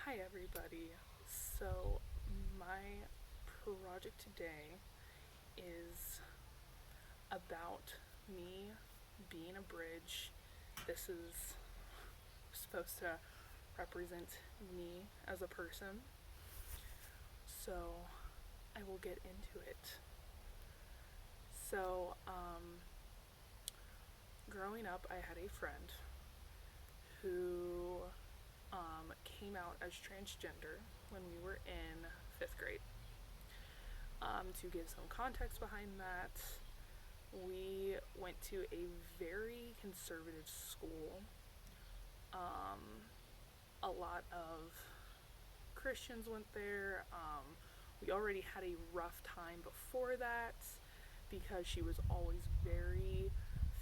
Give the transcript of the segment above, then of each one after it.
Hi everybody. So my project today is about me being a bridge. This is supposed to represent me as a person. So I will get into it. So, growing up, I had a friend who came out as transgender when we were in fifth grade. To give some context behind that, we went to a very conservative school. A lot of Christians went there. We already had a rough time before that because she was always very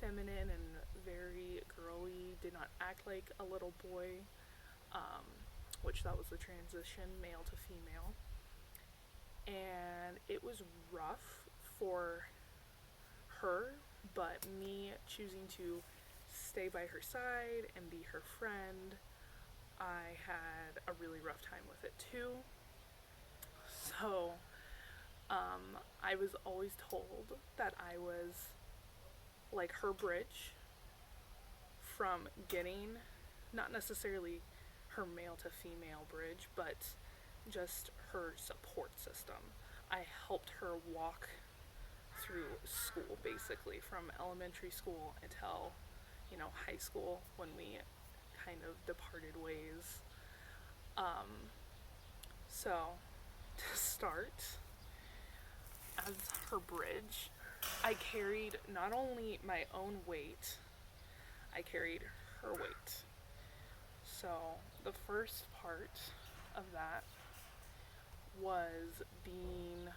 feminine and very girly, did not act like a little boy, which that was the transition, male to female. And it was rough for her, but me choosing to stay by her side and be her friend, I had a really rough time with it too. So, I was always told that I was like her bridge from getting, not necessarily her male to female bridge, but just her support system. I helped her walk through school basically from elementary school until, high school when we kind of departed ways. So, to start, as her bridge, I carried not only my own weight, I carried her weight. So, the first part of that was being,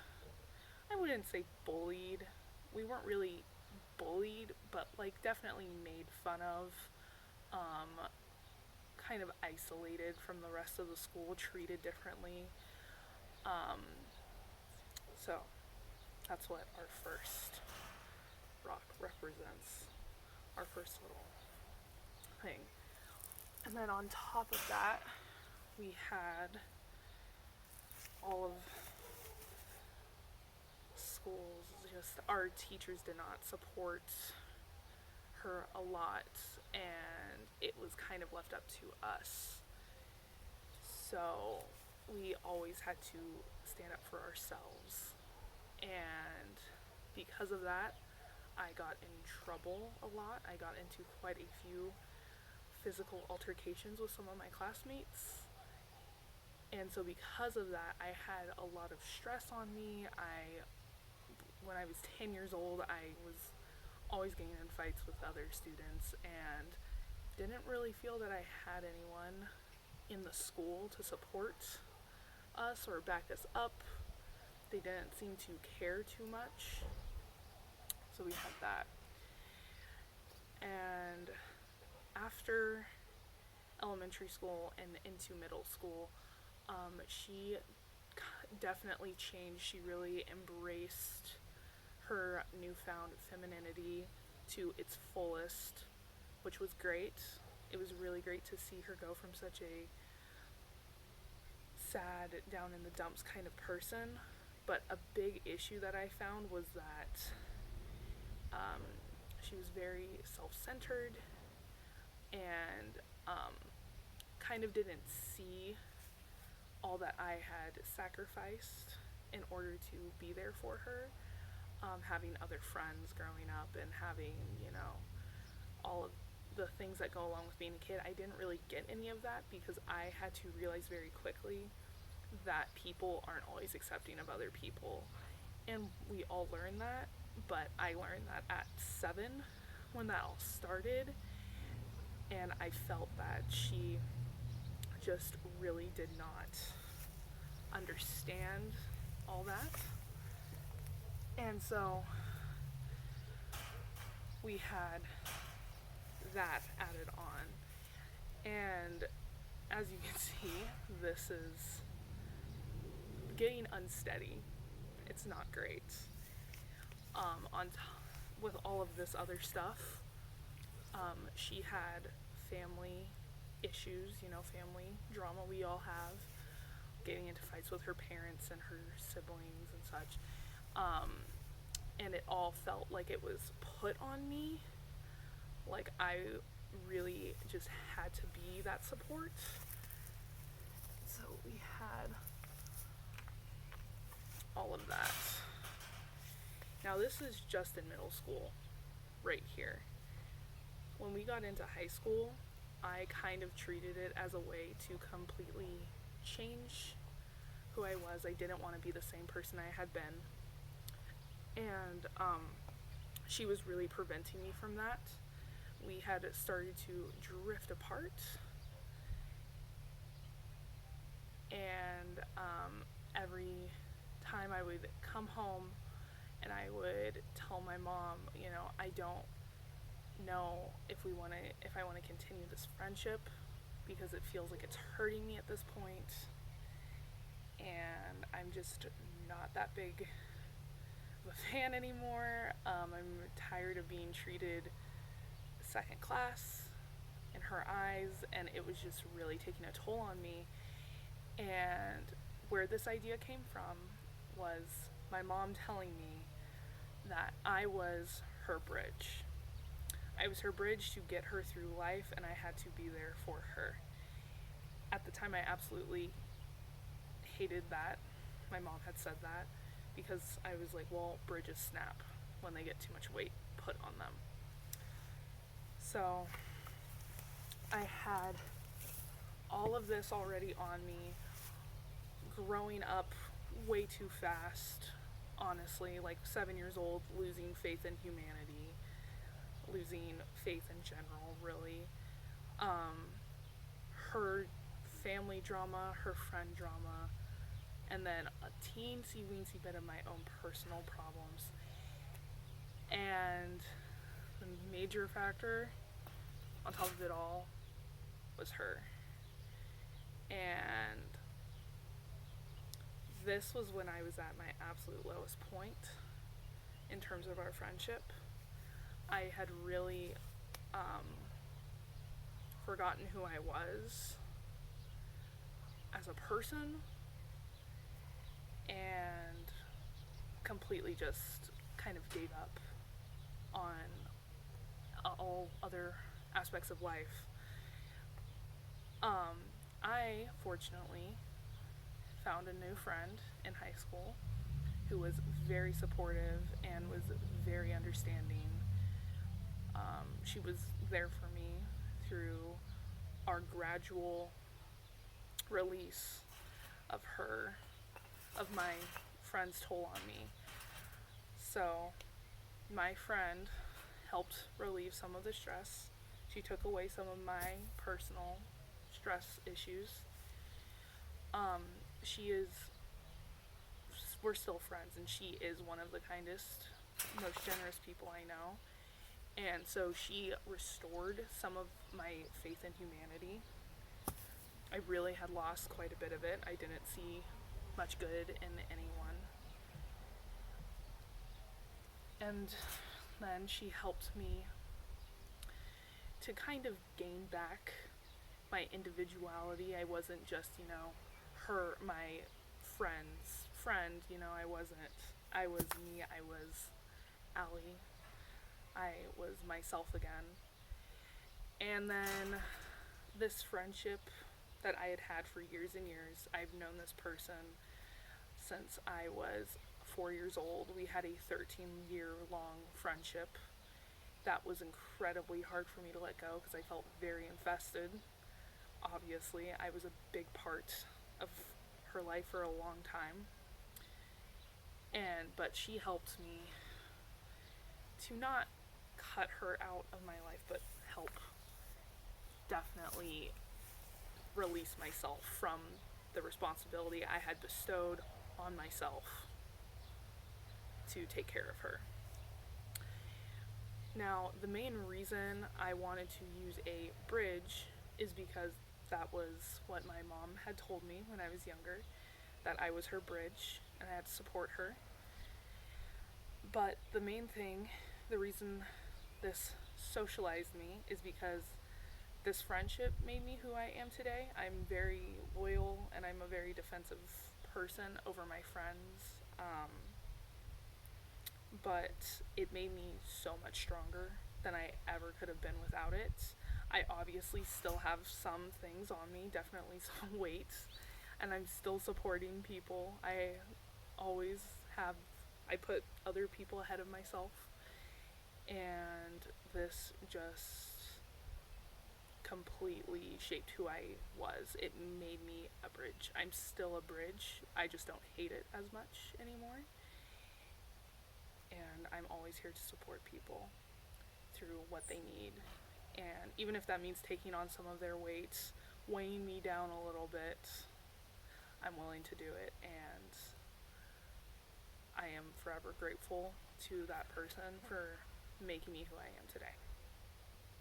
I wouldn't say bullied. We weren't really bullied, but like definitely made fun of, kind of isolated from the rest of the school, treated differently. Um, so that's what our first rock represents, our first little thing. And then on top of that, we had all of schools, just our teachers did not support her a lot, and it was kind of left up to us. So we always had to stand up for ourselves. And because of that, I got in trouble a lot. I got into quite a few physical altercations with some of my classmates. And so because of that, I had a lot of stress on me. When I was 10 years old, I was always getting in fights with other students and didn't really feel that I had anyone in the school to support us or back us up. They didn't seem to care too much. So we had that. And after elementary school and into middle school, she definitely changed. She really embraced her newfound femininity to its fullest, which was great. It was really great to see her go from such a sad, down in the dumps kind of person. But a big issue that I found was that she was very self centered and kind of didn't see all that I had sacrificed in order to be there for her. Having other friends growing up and having, all of the things that go along with being a kid, I didn't really get any of that because I had to realize very quickly that people aren't always accepting of other people. And we all learn that, but I learned that at 7 when that all started. And I felt that she just really did not understand all that. And so we had that added on. And as you can see, this is getting unsteady. It's not great. With all of this other stuff, she had family issues, family drama we all have, getting into fights with her parents and her siblings and such. And it all felt like it was put on me. Like I really just had to be that support. So we had all of that. Now this is just in middle school, right here. When we got into high school, I kind of treated it as a way to completely change who I was. I didn't want to be the same person I had been. And she was really preventing me from that. We had started to drift apart. And every time I would come home and I would tell my mom, I don't know if I want to continue this friendship because it feels like it's hurting me at this point, and I'm just not that big of a fan anymore. I'm tired of being treated second class in her eyes, and it was just really taking a toll on me. And where this idea came from was my mom telling me that I was her bridge. I was her bridge to get her through life, and I had to be there for her. At the time, I absolutely hated that. My mom had said that because I was like, well, bridges snap when they get too much weight put on them. So I had all of this already on me, growing up way too fast, honestly, like 7 years old, losing faith in humanity, losing faith in general, really. Her family drama, her friend drama, and then a teensy-weensy bit of my own personal problems. And the major factor on top of it all was her. And this was when I was at my absolute lowest point in terms of our friendship. I had really forgotten who I was as a person and completely just kind of gave up on all other aspects of life. I fortunately found a new friend in high school who was very supportive and was very understanding. She was there for me through our gradual release of my friend's toll on me. So my friend helped relieve some of the stress. She took away some of my personal stress issues. We're still friends, and she is one of the kindest, most generous people I know. And so she restored some of my faith in humanity. I really had lost quite a bit of it. I didn't see much good in anyone. And then she helped me to kind of gain back my individuality. I wasn't just, my friend's friend, I was me, I was Allie. I was myself again. And then this friendship that I had had for years and years, I've known this person since I was 4 years old. We had a 13-year-long friendship. That was incredibly hard for me to let go because I felt very invested. Obviously, I was a big part of her life for a long time. But she helped me to not cut her out of my life, but help definitely release myself from the responsibility I had bestowed on myself to take care of her. Now, the main reason I wanted to use a bridge is because that was what my mom had told me when I was younger, that I was her bridge and I had to support her. But the main thing, the reason this socialized me, is because this friendship made me who I am today. I'm very loyal and I'm a very defensive person over my friends. But it made me so much stronger than I ever could have been without it. I obviously still have some things on me, definitely some weight, and I'm still supporting people. I always have, I put other people ahead of myself, and this just completely shaped who I was. It made me a bridge. I'm still a bridge. I just don't hate it as much anymore. And I'm always here to support people through what they need. And even if that means taking on some of their weight, weighing me down a little bit, I'm willing to do it. And I am forever grateful to that person for making me who I am today.